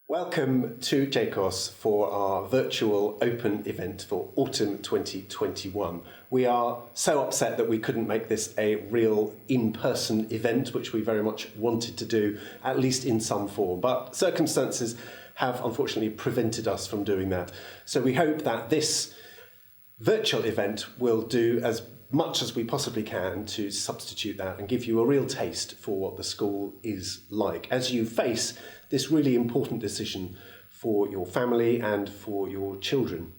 Welcome to JCOS for our virtual open event for autumn 2021. We are so upset that we couldn't make this a real in-person event, which we very much wanted to do, at least in some form, but circumstances have unfortunately prevented us from doing that. So we hope that this virtual event will do as much as we possibly can to substitute that and give you a real taste for what the school is like as you face this really important decision for your family and for your children.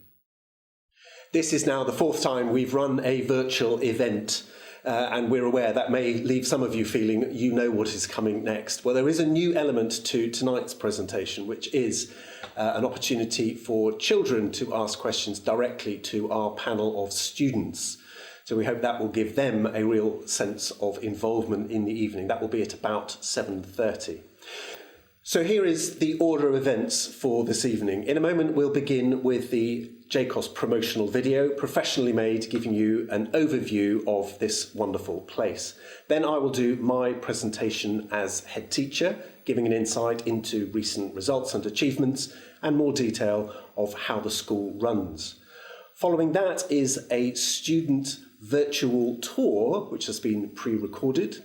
This is now the fourth time we've run a virtual event, and we're aware that may leave some of you feeling you know what is coming next. Well, there is a new element to tonight's presentation, which is an opportunity for children to ask questions directly to our panel of students. So we hope that will give them a real sense of involvement in the evening. That will be at about 7:30. So here is the order of events for this evening. In a moment, we'll begin with the JCOS promotional video, professionally made, giving you an overview of this wonderful place. Then I will do my presentation as head teacher, giving an insight into recent results and achievements and more detail of how the school runs. Following that is a student virtual tour, which has been pre-recorded.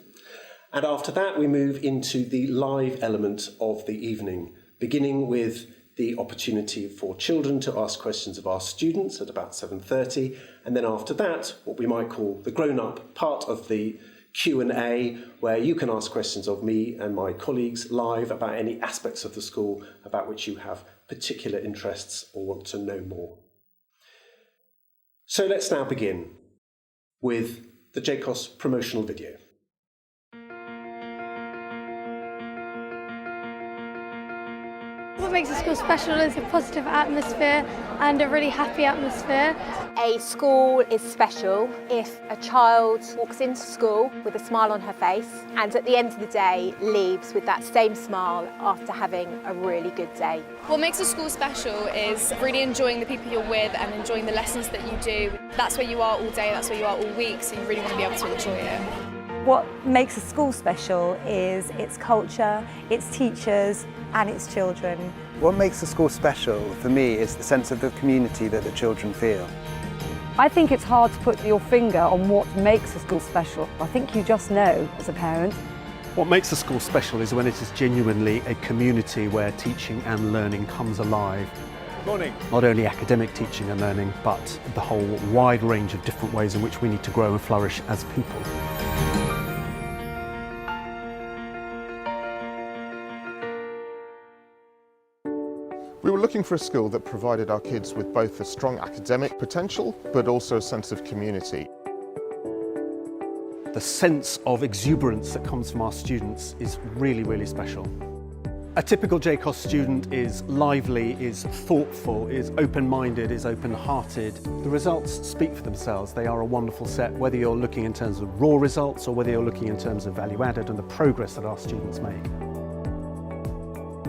And after that, we move into the live element of the evening, beginning with the opportunity for children to ask questions of our students at about 7:30. And then after that, what we might call the grown-up part of the Q&A, where you can ask questions of me and my colleagues live about any aspects of the school about which you have particular interests or want to know more. So let's now begin with the JCOS promotional video. What makes a school special is a positive atmosphere and a really happy atmosphere. A school is special if a child walks into school with a smile on her face and at the end of the day leaves with that same smile after having a really good day. What makes a school special is really enjoying the people you're with and enjoying the lessons that you do. That's where you are all day, that's where you are all week, so you really want to be able to enjoy it. What makes a school special is its culture, its teachers and its children. What makes a school special for me is the sense of the community that the children feel. I think it's hard to put your finger on what makes a school special. I think you just know as a parent. What makes a school special is when it is genuinely a community where teaching and learning comes alive. Morning. Not only academic teaching and learning, but the whole wide range of different ways in which we need to grow and flourish as people. We were looking for a school that provided our kids with both a strong academic potential, but also a sense of community. The sense of exuberance that comes from our students is really, really special. A typical JCOS student is lively, is thoughtful, is open-minded, is open-hearted. The results speak for themselves. They are a wonderful set, whether you're looking in terms of raw results or whether you're looking in terms of value added and the progress that our students make.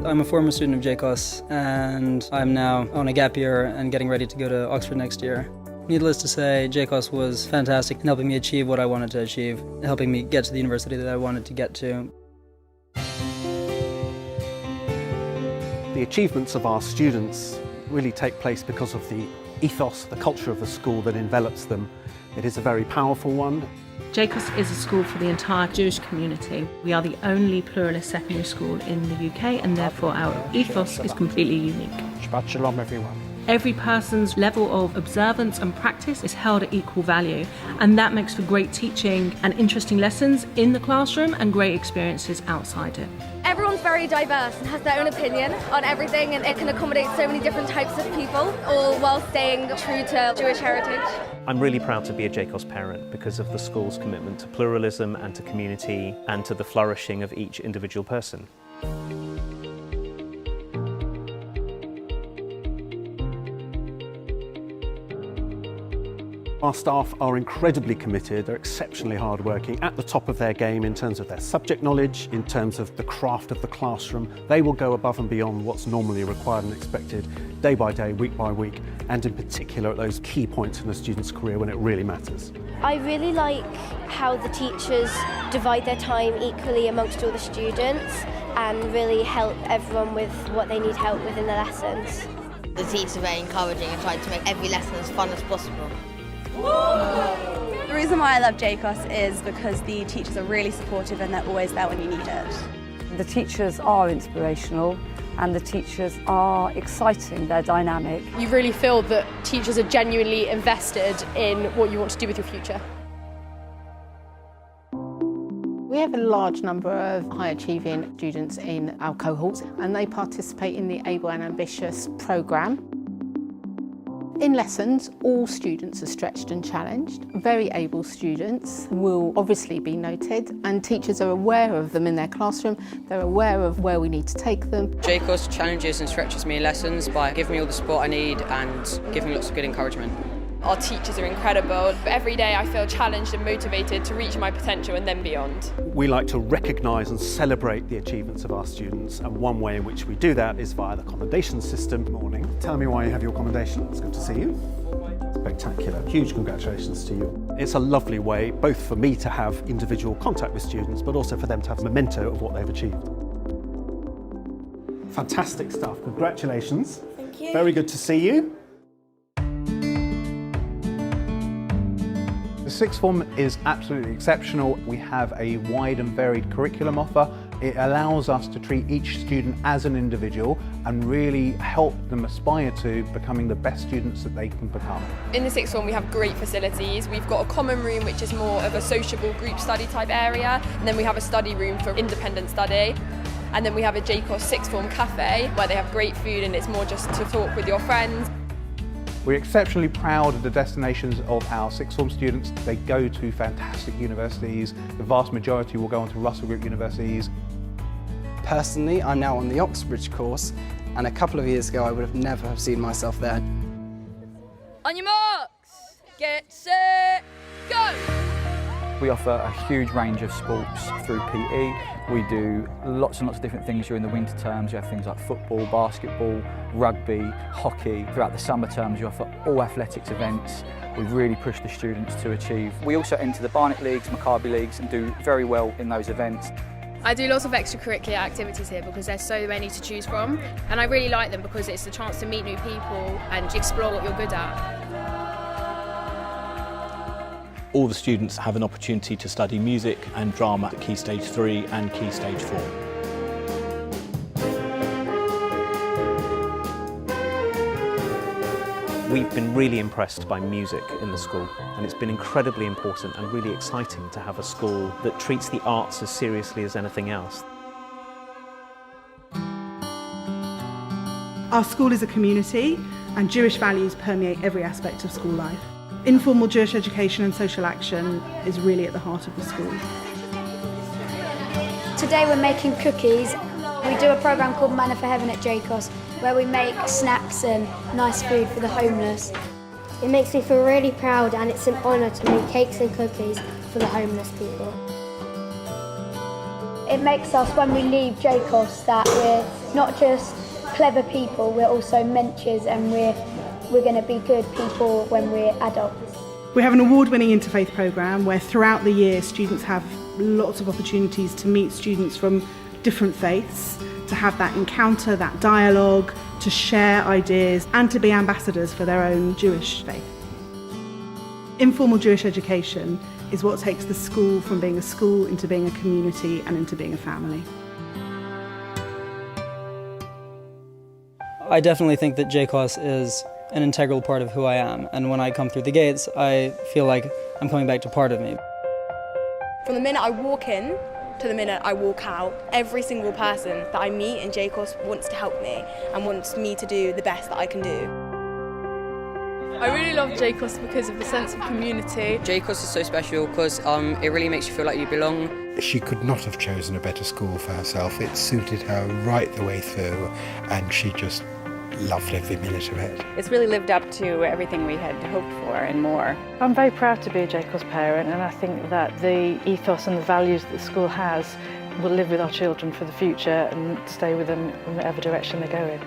I'm a former student of JCOS and I'm now on a gap year and getting ready to go to Oxford next year. Needless to say, JCOS was fantastic in helping me achieve what I wanted to achieve, helping me get to the university that I wanted to get to. The achievements of our students really take place because of the ethos, the culture of the school that envelops them. It is a very powerful one. JCOS is a school for the entire Jewish community. We are the only pluralist secondary school in the UK and therefore our ethos is completely unique. Shabbat shalom, everyone. Every person's level of observance and practice is held at equal value, and that makes for great teaching and interesting lessons in the classroom and great experiences outside it. Everyone's very diverse and has their own opinion on everything, and it can accommodate so many different types of people, all while staying true to Jewish heritage. I'm really proud to be a JCOS parent because of the school's commitment to pluralism and to community and to the flourishing of each individual person. Our staff are incredibly committed, they're exceptionally hardworking, at the top of their game in terms of their subject knowledge, in terms of the craft of the classroom. They will go above and beyond what's normally required and expected, day by day, week by week, and in particular at those key points in a student's career when it really matters. I really like how the teachers divide their time equally amongst all the students and really help everyone with what they need help with in the lessons. The teachers are very encouraging and trying to make every lesson as fun as possible. The reason why I love JCOS is because the teachers are really supportive and they're always there when you need it. The teachers are inspirational and the teachers are exciting, they're dynamic. You really feel that teachers are genuinely invested in what you want to do with your future. We have a large number of high-achieving students in our cohorts and they participate in the Able and Ambitious programme. In lessons, all students are stretched and challenged. Very able students will obviously be noted and teachers are aware of them in their classroom. They're aware of where we need to take them. JCOS challenges and stretches me in lessons by giving me all the support I need and giving me lots of good encouragement. Our teachers are incredible. Every day I feel challenged and motivated to reach my potential and then beyond. We like to recognise and celebrate the achievements of our students, and one way in which we do that is via the commendation system. Morning. Tell me why you have your commendation. It's good to see you. Spectacular. Huge congratulations to you. It's a lovely way, both for me to have individual contact with students, but also for them to have a memento of what they've achieved. Fantastic stuff. Congratulations. Thank you. Very good to see you. The sixth form is absolutely exceptional. We have a wide and varied curriculum offer. It allows us to treat each student as an individual and really help them aspire to becoming the best students that they can become. In the sixth form we have great facilities. We've got a common room which is more of a sociable group study type area, and then we have a study room for independent study. And then we have a JCOS sixth form cafe where they have great food and it's more just to talk with your friends. We're exceptionally proud of the destinations of our sixth form students. They go to fantastic universities. The vast majority will go on to Russell Group universities. Personally, I'm now on the Oxbridge course, and a couple of years ago I would have never have seen myself there. On your marks, get set, go! We offer a huge range of sports through PE. We do lots and lots of different things during the winter terms. You have things like football, basketball, rugby, hockey. Throughout the summer terms, you offer all athletics events. We really push the students to achieve. We also enter the Barnet Leagues, Maccabi Leagues, and do very well in those events. I do lots of extracurricular activities here because there's so many to choose from, and I really like them because it's a chance to meet new people and explore what you're good at. All the students have an opportunity to study music and drama at Key Stage 3 and Key Stage 4. We've been really impressed by music in the school, and it's been incredibly important and really exciting to have a school that treats the arts as seriously as anything else. Our school is a community, and Jewish values permeate every aspect of school life. Informal Jewish education and social action is really at the heart of the school. Today we're making cookies. We do a programme called Manna for Heaven at JCOS where we make snacks and nice food for the homeless. It makes me feel really proud and it's an honour to make cakes and cookies for the homeless people. It makes us, when we leave JCOS, that we're not just clever people, we're also mentors and we're going to be good people when we're adults. We have an award-winning interfaith programme where throughout the year students have lots of opportunities to meet students from different faiths, to have that encounter, that dialogue, to share ideas and to be ambassadors for their own Jewish faith. Informal Jewish education is what takes the school from being a school into being a community and into being a family. I definitely think that JCOS is an integral part of who I am, and when I come through the gates I feel like I'm coming back to part of me. From the minute I walk in to the minute I walk out, every single person that I meet in JCOS wants to help me and wants me to do the best that I can do. I really love JCOS because of the sense of community. JCOS is so special because it really makes you feel like you belong. She could not have chosen a better school for herself. It suited her right the way through and she just loved every minute of it. It's really lived up to everything we had hoped for and more. I'm very proud to be a JCOS parent, and I think that the ethos and the values that the school has will live with our children for the future and stay with them in whatever direction they go in.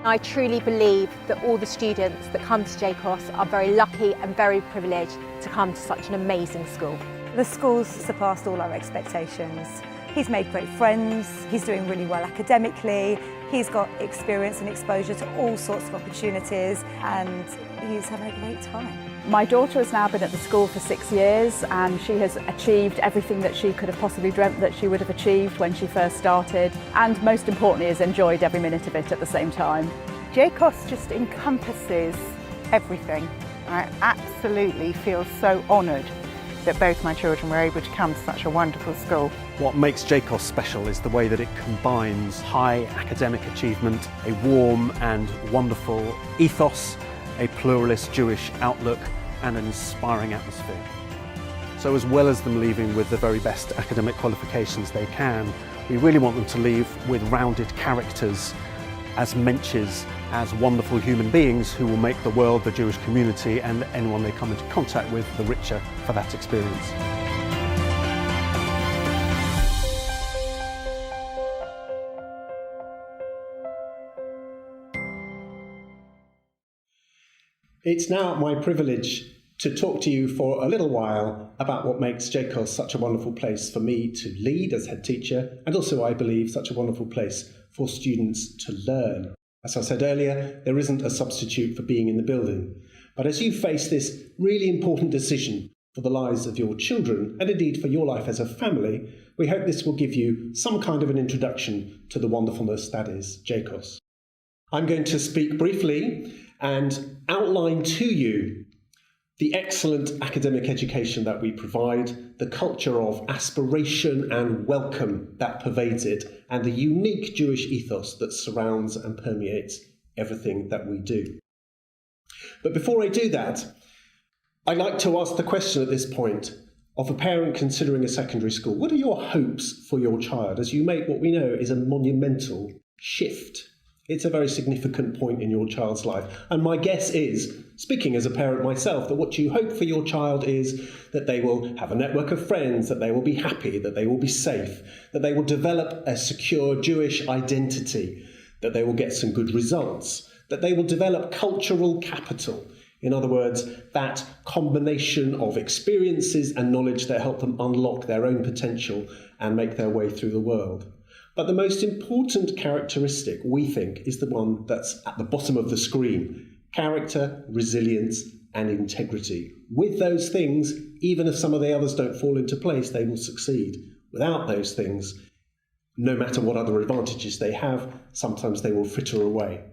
I truly believe that all the students that come to JCOS are very lucky and very privileged to come to such an amazing school. The school's surpassed all our expectations. He's made great friends, he's doing really well academically, he's got experience and exposure to all sorts of opportunities, and he's having a great time. My daughter has now been at the school for 6 years, and she has achieved everything that she could have possibly dreamt that she would have achieved when she first started, and most importantly has enjoyed every minute of it at the same time. JCOS just encompasses everything. I absolutely feel so honoured that both my children were able to come to such a wonderful school. What makes JCOS special is the way that it combines high academic achievement, a warm and wonderful ethos, a pluralist Jewish outlook, and an inspiring atmosphere. So as well as them leaving with the very best academic qualifications they can, we really want them to leave with rounded characters, as mensches, as wonderful human beings who will make the world, the Jewish community, and anyone they come into contact with, the richer for that experience. It's now my privilege to talk to you for a little while about what makes JCOS such a wonderful place for me to lead as head teacher, and also, I believe, such a wonderful place for students to learn. As I said earlier, there isn't a substitute for being in the building. But as you face this really important decision for the lives of your children, and indeed for your life as a family, we hope this will give you some kind of an introduction to the wonderfulness that is JCOS. I'm going to speak briefly and outline to you the excellent academic education that we provide, the culture of aspiration and welcome that pervades it, and the unique Jewish ethos that surrounds and permeates everything that we do. But before I do that, I'd like to ask the question at this point of a parent considering a secondary school. What are your hopes for your child as you make what we know is a monumental shift? It's a very significant point in your child's life. And my guess is, speaking as a parent myself, that what you hope for your child is that they will have a network of friends, that they will be happy, that they will be safe, that they will develop a secure Jewish identity, that they will get some good results, that they will develop cultural capital. In other words, that combination of experiences and knowledge that help them unlock their own potential and make their way through the world. But the most important characteristic, we think, is the one that's at the bottom of the screen: character, resilience, and integrity. With those things, even if some of the others don't fall into place, they will succeed. Without those things, no matter what other advantages they have, sometimes they will fritter away.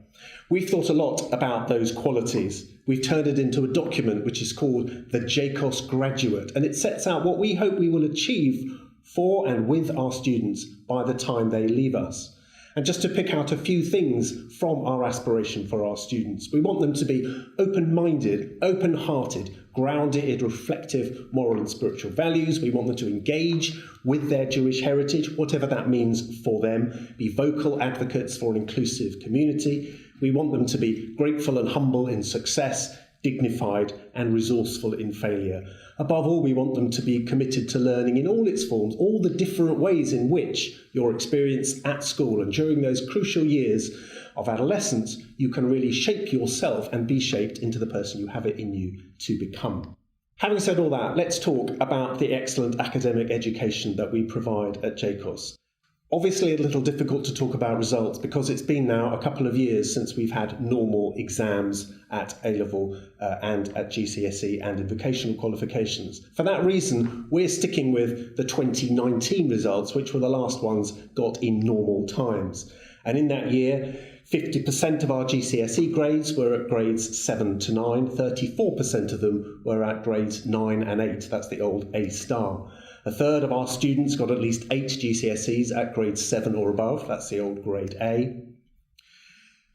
We've thought a lot about those qualities. We've turned it into a document which is called the JCOS Graduate, and it sets out what we hope we will achieve for and with our students by the time they leave us. And just to pick out a few things from our aspiration for our students, we want them to be open-minded, open-hearted, grounded in reflective moral and spiritual values. We want them to engage with their Jewish heritage, whatever that means for them, be vocal advocates for an inclusive community. We want them to be grateful and humble in success, dignified and resourceful in failure. Above all, we want them to be committed to learning in all its forms, all the different ways in which your experience at school and during those crucial years of adolescence, you can really shape yourself and be shaped into the person you have it in you to become. Having said all that, let's talk about the excellent academic education that we provide at JCOS. Obviously a little difficult to talk about results because it's been now a couple of years since we've had normal exams at A-level and at GCSE and in vocational qualifications. For that reason, we're sticking with the 2019 results, which were the last ones got in normal times. And in that year, 50% of our GCSE grades were at grades 7 to 9, 34% of them were at grades 9 and 8, that's the old A-star. A third of our students got at least 8 GCSEs at grade 7 or above, that's the old grade A.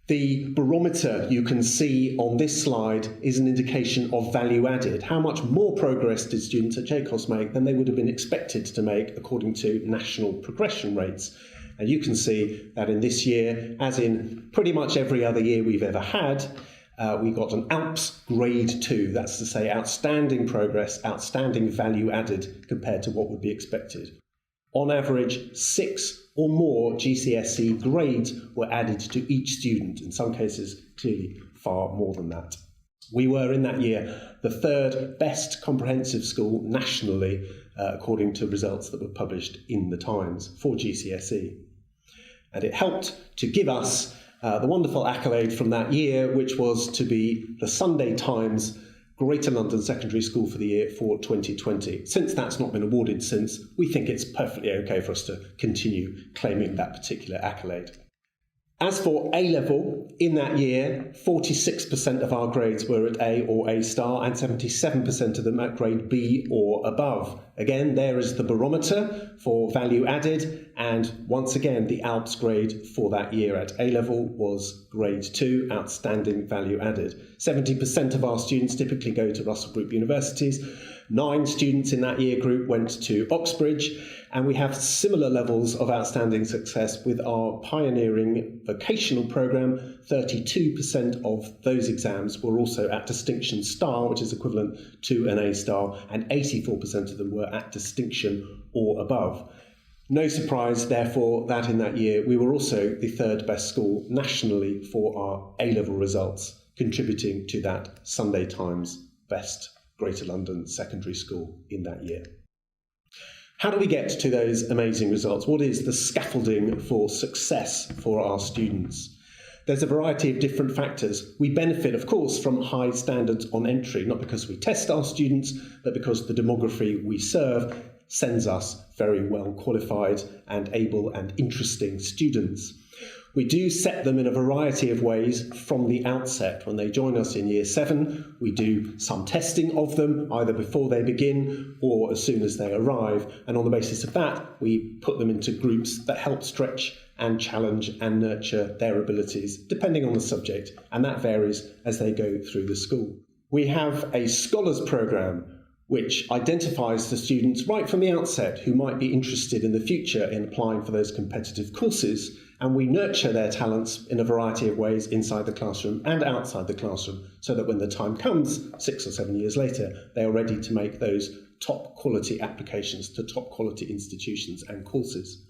The barometer you can see on this slide is an indication of value added. How much more progress did students at JCOS make than they would have been expected to make according to national progression rates? And you can see that in this year, as in pretty much every other year we've ever had, we got an ALPS grade 2, that's to say outstanding progress, outstanding value added compared to what would be expected. On average, 6 or more GCSE grades were added to each student, in some cases clearly far more than that. We were in that year the 3rd best comprehensive school nationally, according to results that were published in the Times for GCSE. And it helped to give us the wonderful accolade from that year, which was to be the Sunday Times Greater London Secondary School for the Year for 2020. Since that's not been awarded since, we think it's perfectly okay for us to continue claiming that particular accolade. As for A-level, in that year, 46% of our grades were at A or A star and 77% of them at grade B or above. Again, there is the barometer for value added, and once again, the ALPS grade for that year at A-level was grade 2, outstanding value added. 70% of our students typically go to Russell Group universities. 9 students in that year group went to Oxbridge, and we have similar levels of outstanding success with our pioneering vocational programme. 32% of those exams were also at Distinction Star, which is equivalent to an A star, and 84% of them were at Distinction or above. No surprise, therefore, that in that year we were also the 3rd best school nationally for our A-level results, contributing to that Sunday Times best Greater London Secondary School in that year. How do we get to those amazing results? What is the scaffolding for success for our students? There's a variety of different factors. We benefit, of course, from high standards on entry, not because we test our students, but because the demography we serve sends us very well qualified and able and interesting students. We do set them in a variety of ways from the outset. When they join us in Year 7, we do some testing of them, either before they begin or as soon as they arrive. And on the basis of that, we put them into groups that help stretch and challenge and nurture their abilities, depending on the subject. And that varies as they go through the school. We have a scholars programme which identifies the students right from the outset who might be interested in the future in applying for those competitive courses, and we nurture their talents in a variety of ways inside the classroom and outside the classroom, so that when the time comes, 6 or 7 years later, they are ready to make those top quality applications to top quality institutions and courses.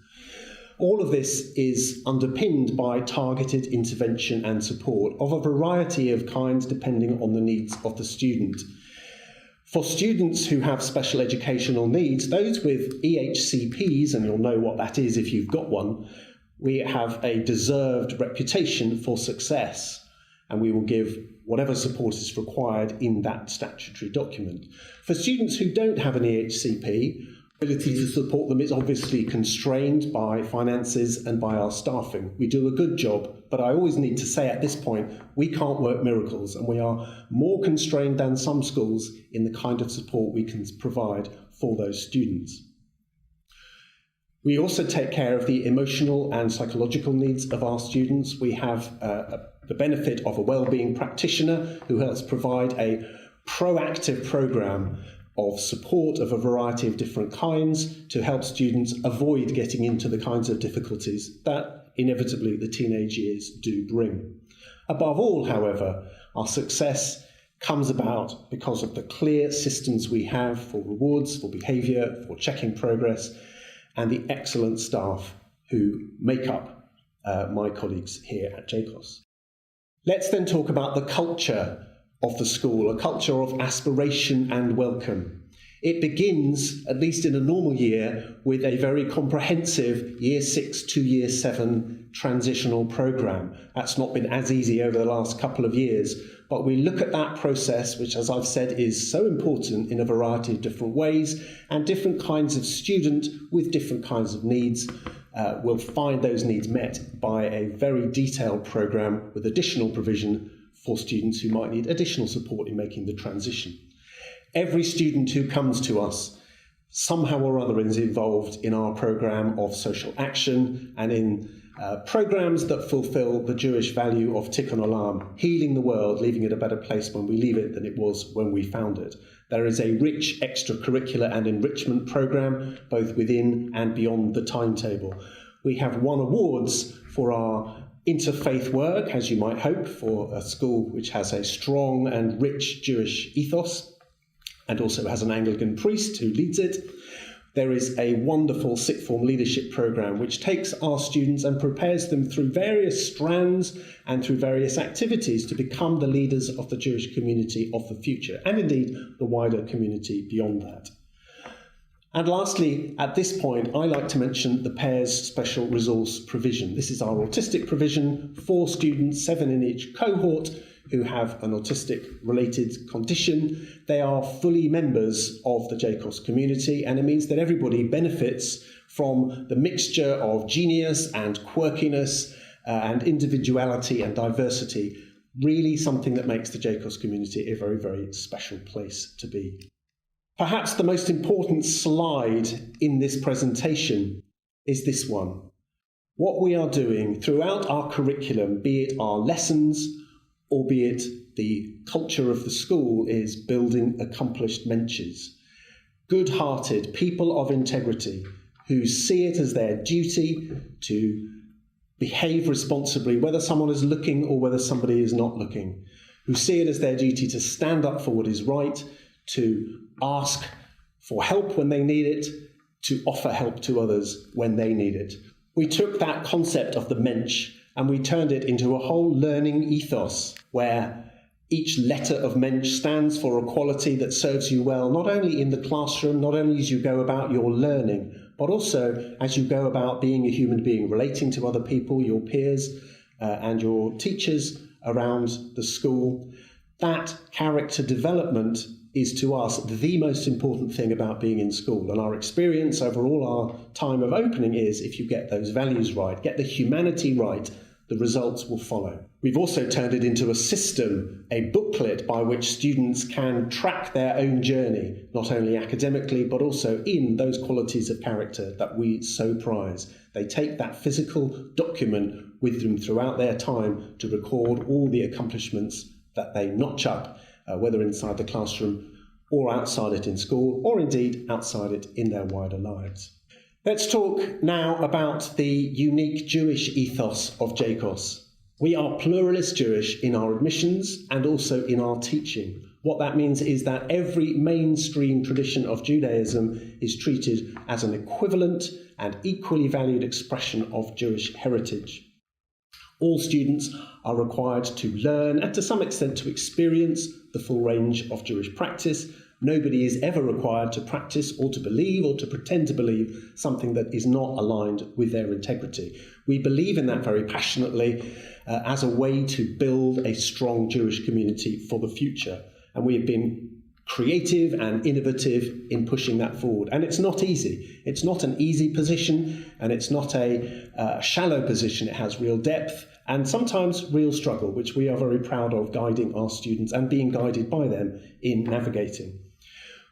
All of this is underpinned by targeted intervention and support of a variety of kinds depending on the needs of the student. For students who have special educational needs, those with EHCPs, and you'll know what that is if you've got one, we have a deserved reputation for success, and we will give whatever support is required in that statutory document. For students who don't have an EHCP, ability to support them is obviously constrained by finances and by our staffing. We do a good job, but I always need to say at this point, we can't work miracles, and we are more constrained than some schools in the kind of support we can provide for those students. We also take care of the emotional and psychological needs of our students. We have the benefit of a wellbeing practitioner who helps provide a proactive programme of support of a variety of different kinds to help students avoid getting into the kinds of difficulties that inevitably the teenage years do bring. Above all, however, our success comes about because of the clear systems we have for rewards, for behaviour, for checking progress, and the excellent staff who make up my colleagues here at JCOS. Let's then talk about the culture of the school, a culture of aspiration and welcome. It begins, at least in a normal year, with a very comprehensive Year 6 to Year 7 transitional programme. That's not been as easy over the last couple of years, but we look at that process, which, as I've said, is so important in a variety of different ways, and different kinds of student with different kinds of needs will find those needs met by a very detailed programme with additional provision for students who might need additional support in making the transition. Every student who comes to us somehow or other is involved in our programme of social action and in programmes that fulfil the Jewish value of tikkun olam, healing the world, leaving it a better place when we leave it than it was when we found it. There is a rich extracurricular and enrichment programme, both within and beyond the timetable. We have won awards for our interfaith work, as you might hope, for a school which has a strong and rich Jewish ethos and also has an Anglican priest who leads it. There is a wonderful sixth form leadership programme which takes our students and prepares them through various strands and through various activities to become the leaders of the Jewish community of the future, and indeed the wider community beyond that. And lastly, at this point, I like to mention the PAIRS special resource provision. This is our autistic provision, 4 students, 7 in each cohort, who have an autistic-related condition. They are fully members of the JCOS community, and it means that everybody benefits from the mixture of genius and quirkiness and individuality and diversity, really something that makes the JCOS community a very, very special place to be. Perhaps the most important slide in this presentation is this one. What we are doing throughout our curriculum, be it our lessons, albeit the culture of the school, is building accomplished menschs, good-hearted people of integrity who see it as their duty to behave responsibly, whether someone is looking or whether somebody is not looking, who see it as their duty to stand up for what is right, to ask for help when they need it, to offer help to others when they need it. We took that concept of the Mensch and we turned it into a whole learning ethos where each letter of Mensch stands for a quality that serves you well, not only in the classroom, not only as you go about your learning, but also as you go about being a human being, relating to other people, your peers and your teachers around the school. That character development is to us the most important thing about being in school. And our experience over all our time of opening is if you get those values right, get the humanity right, the results will follow. We've also turned it into a system, a booklet by which students can track their own journey, not only academically, but also in those qualities of character that we so prize. They take that physical document with them throughout their time to record all the accomplishments that they notch up, whether inside the classroom or outside it in school, or indeed outside it in their wider lives. Let's talk now about the unique Jewish ethos of JCOS. We are pluralist Jewish in our admissions and also in our teaching. What that means is that every mainstream tradition of Judaism is treated as an equivalent and equally valued expression of Jewish heritage. All students are required to learn and to some extent to experience the full range of Jewish practice. Nobody is ever required to practice or to believe or to pretend to believe something that is not aligned with their integrity. We believe in that very passionately as a way to build a strong Jewish community for the future. And we have been creative and innovative in pushing that forward. And it's not easy. It's not an easy position, and it's not a shallow position. It has real depth and sometimes real struggle, which we are very proud of guiding our students and being guided by them in navigating.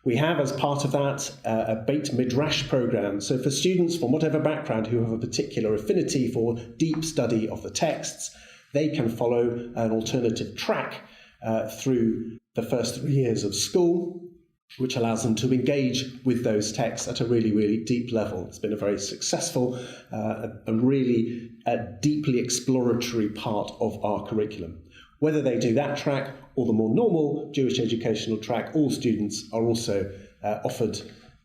We have, as part of that, a Beit Midrash program. So for students from whatever background who have a particular affinity for deep study of the texts, they can follow an alternative track through the first 3 years of school, which allows them to engage with those texts at a really, really deep level. It's been a very successful and really deeply exploratory part of our curriculum. Whether they do that track or the more normal Jewish educational track, all students are also offered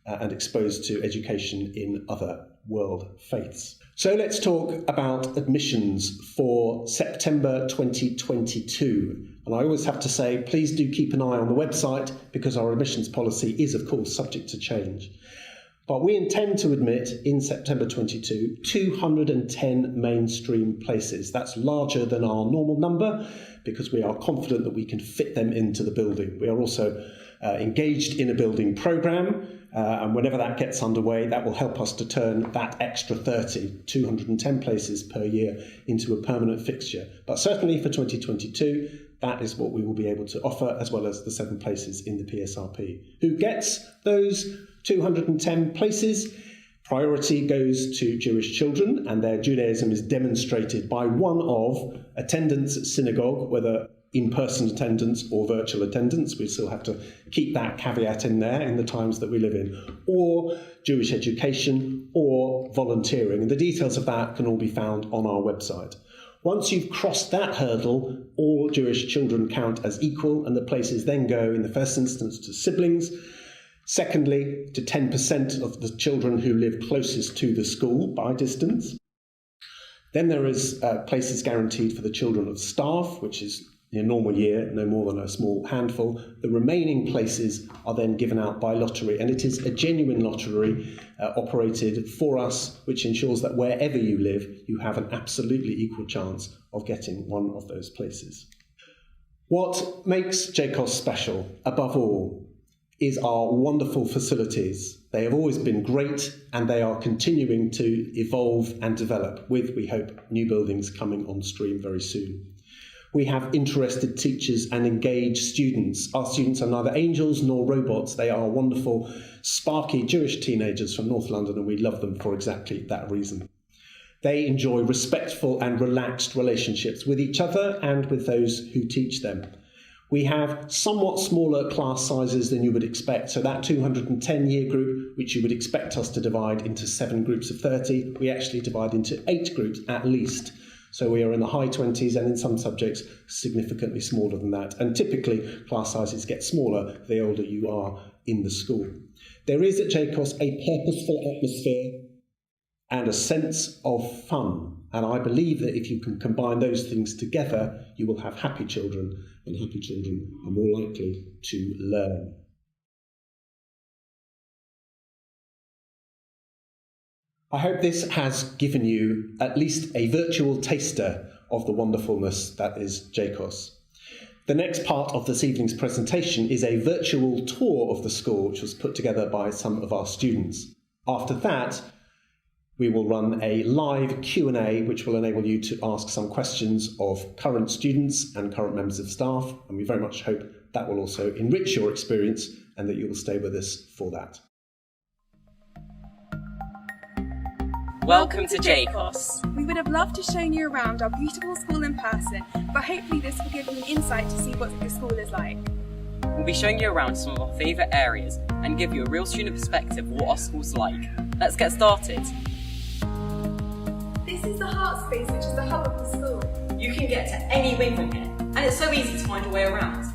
and exposed to education in other world faiths. So let's talk about admissions for September 2022. And I always have to say, please do keep an eye on the website because our admissions policy is, of course, subject to change. But we intend to admit in September 22 210 mainstream places. That's larger than our normal number because we are confident that we can fit them into the building. We are also engaged in a building programme, and whenever that gets underway, that will help us to turn that extra 210 places per year into a permanent fixture. But certainly for 2022, that is what we will be able to offer, as well as the 7 places in the PSRP. Who gets those 210 places? Priority goes to Jewish children, and their Judaism is demonstrated by one of attendance at synagogue, whether in-person attendance or virtual attendance. We still have to keep that caveat in there in the times that we live in, or Jewish education, or volunteering. And the details of that can all be found on our website. Once you've crossed that hurdle, all Jewish children count as equal, and the places then go in the first instance to siblings, secondly to 10% of the children who live closest to the school by distance. Then there is places guaranteed for the children of staff, which is in a normal year no more than a small handful. The remaining places are then given out by lottery, and it is a genuine lottery operated for us, which ensures that wherever you live, you have an absolutely equal chance of getting one of those places. What makes JCOS special, above all, is our wonderful facilities. They have always been great, and they are continuing to evolve and develop, with, we hope, new buildings coming on stream very soon. We have interested teachers and engaged students. Our students are neither angels nor robots. They are wonderful, sparky Jewish teenagers from North London, and we love them for exactly that reason. They enjoy respectful and relaxed relationships with each other and with those who teach them. We have somewhat smaller class sizes than you would expect. So that 210-year group, which you would expect us to divide into 7 groups of 30, we actually divide into 8 groups at least. So we are in the high 20s, and in some subjects significantly smaller than that. And typically class sizes get smaller the older you are in the school. There is at JCOS a purposeful atmosphere and a sense of fun. And I believe that if you can combine those things together, you will have happy children, and happy children are more likely to learn. I hope this has given you at least a virtual taster of the wonderfulness that is JCOS. The next part of this evening's presentation is a virtual tour of the school, which was put together by some of our students. After that, we will run a live Q&A, which will enable you to ask some questions of current students and current members of staff, and we very much hope that will also enrich your experience and that you will stay with us for that. Welcome to JCOS. We would have loved to show you around our beautiful school in person, but hopefully this will give you an insight to see what the school is like. We'll be showing you around some of our favourite areas and give you a real student perspective of what our school's like. Let's get started. This is the Heartspace, which is the hub of the school. You can get to any wing from here, and it's so easy to find your way around.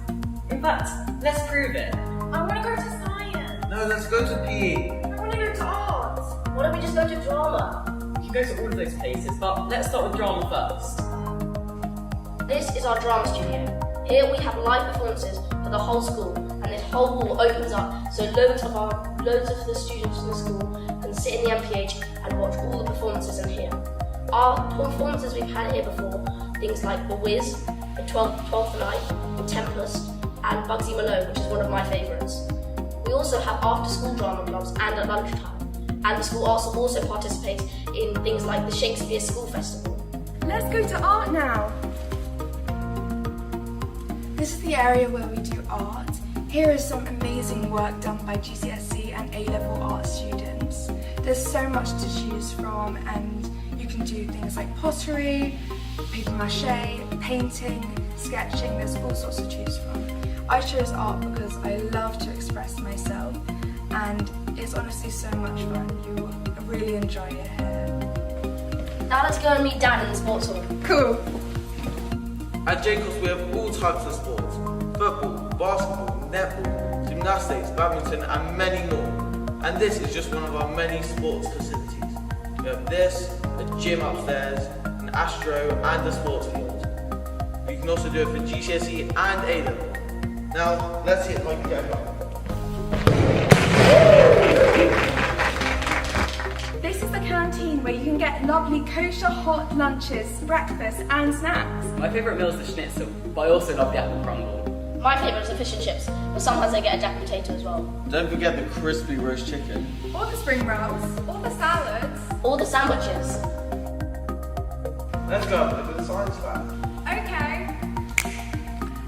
In fact, let's prove it. I want to go to science. No, let's go to PE. I want to go to art. Why don't we just go to drama? You can go to all of those places, but let's start with drama first. This is our drama studio. Here we have live performances for the whole school, and this whole wall opens up so loads of the students in the school can sit in the MPH and watch all the performances in here. Our performances we've had here before, things like The Wiz, The 12th Night, The Tempest, and Bugsy Malone, which is one of my favourites. We also have after-school drama clubs and at lunchtime. And the school also participates in things like the Shakespeare School Festival. Let's go to art now. This is the area where we do art. Here is some amazing work done by GCSE and A-level art students. There's so much to choose from, and you can do things like pottery, paper mache, painting, sketching. There's all sorts to choose from. I chose art because I love to express myself, and it's honestly so much fun. You will really enjoy it here. Now let's go and meet Dan in the sports hall. Cool. At JCOS we have all types of sports. Football, basketball, netball, gymnastics, badminton and many more. And this is just one of our many sports facilities. We have this, a gym upstairs, an astro and a sports field. You can also do it for GCSE and A-level. Now let's hit like go. This is the canteen where you can get lovely kosher hot lunches, breakfast and snacks. My favourite meal is the schnitzel, but I also love the apple crumble. My favourite is the fish and chips, but sometimes I get a jack potato as well. Don't forget the crispy roast chicken. Or the spring rolls, or the salads. Or the sandwiches. Let's go and look at the science lab. Okay.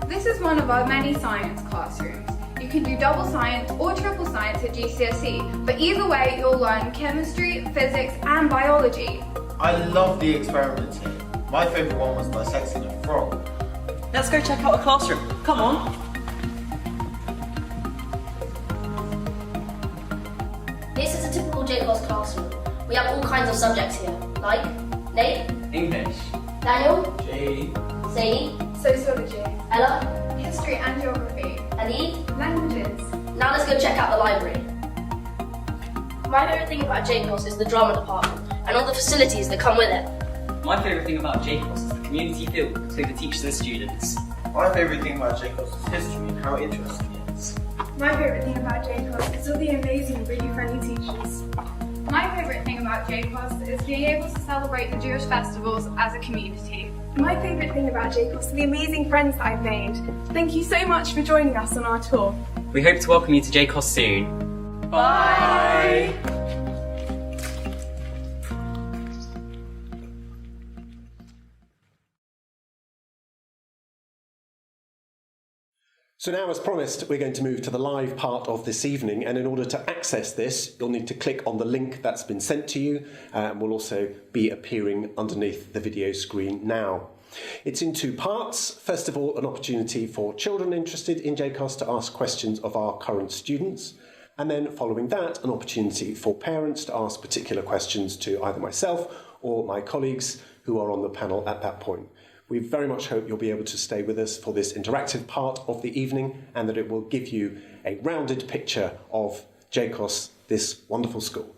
This is one of our many science classrooms. You can do double science or triple science at GCSE, but either way you'll learn chemistry, physics and biology. I love the experiments here. My favourite one was dissecting a frog. Let's go check out a classroom. Come on. This is a typical JCOS classroom. We have all kinds of subjects here, like Nate, English, Daniel, Jay, Sadie, Sociology, Ella, History and Geography, Anid. Languages. Now let's go check out the library. My favourite thing about JCOS is the drama department and all the facilities that come with it. My favourite thing about JCOS is the community feel between the teachers and students. My favourite thing about JCOS is history and how interesting it is. My favourite thing about JCOS is all the amazing, really friendly teachers. My favourite thing about JCOS is being able to celebrate the Jewish festivals as a community. My favourite thing about JCOS are the amazing friends that I've made. Thank you so much for joining us on our tour. We hope to welcome you to JCOS soon. Bye! So now, as promised, we're going to move to the live part of this evening, and in order to access this, you'll need to click on the link that's been sent to you, and will also be appearing underneath the video screen now. It's in two parts. First of all, an opportunity for children interested in JCOS to ask questions of our current students, and then following that, an opportunity for parents to ask particular questions to either myself or my colleagues who are on the panel at that point. We very much hope you'll be able to stay with us for this interactive part of the evening, and that it will give you a rounded picture of JCOS, this wonderful school.